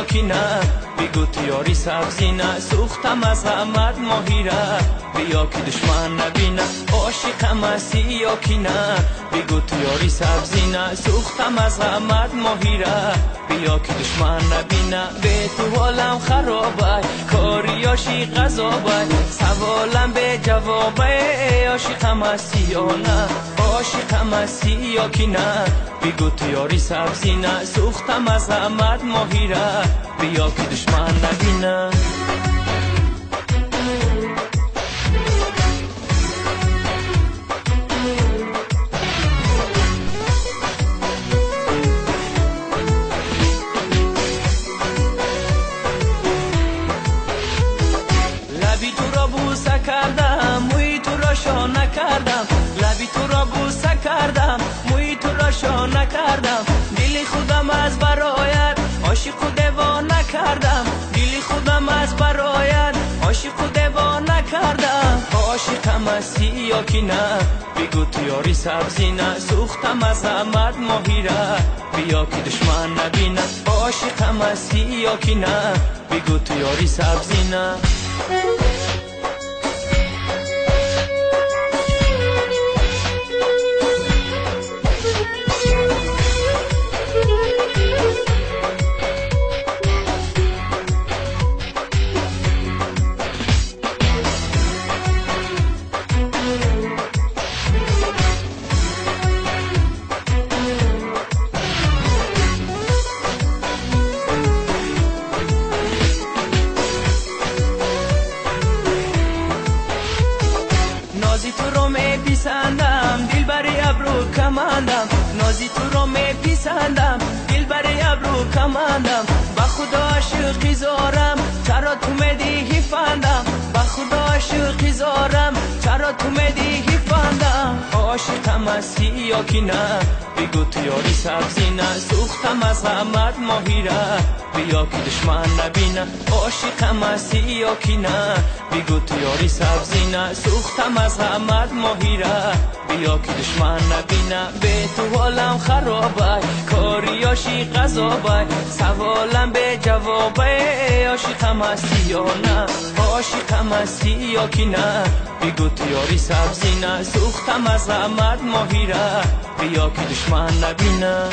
یا کی نه بگو تو یاری سبزی نه سوختم از غمت ماهیره بیا که دشمن نبینه عاشقم هستی یا کی نه بگو تو یاری سبزی نه سوختم از غمت ماهیره بیا که دشمن نبینه به تو حالم خرابه کاریاشی غذابه سوالم به جوابه عاشقم هستی یا نه عاشقم هستی یا کی نه بگو تو یاری سبزی نه سوختم از غمت ماهیره بیا که دشمن نبینه لبی تو را بوسه کردم موی تو را شانه کردم لبی تو را بوسه کردم موی تو را شانه کردم دل خودم از برایت عاشق و دیوانه کردم دل خودم از برایت عاشق و دیوانه کردم عاشقم هستی یا کی نه بگو تو یاری سبزی نه سوختم از غمت ماهیره بیا که دشمن نبینه عاشقم هستی یا کی نه بگو تو یاری سبزی نه نازی تو رو میپسندم دل بری ابرو کمندم نازی تو رو میپسندم دل بری ابرو کمندم با خدا عاشقی زارم چرا تو میدی حفندم با خدا عاشقی زارم چرا تو میدی حفندم عاشقم هستی یا کی نه بگو تو یاری سبزی نه سوختم از غمت ماهیره بیا که دشمن نبینه عاشقم هستی یا کی نه بگو تو یاری سبزی نه سوختم از غمت ماهیره بیا که دشمن نبینه به تو حالم خرابه کاریاشی غذابه سوالم به جوابه عاشقم هستی یا نه عاشقم هستی یا کی نه بگو تو یاری سبزی نه سوختم از غمت ماهیره بیا که دشمن نبینه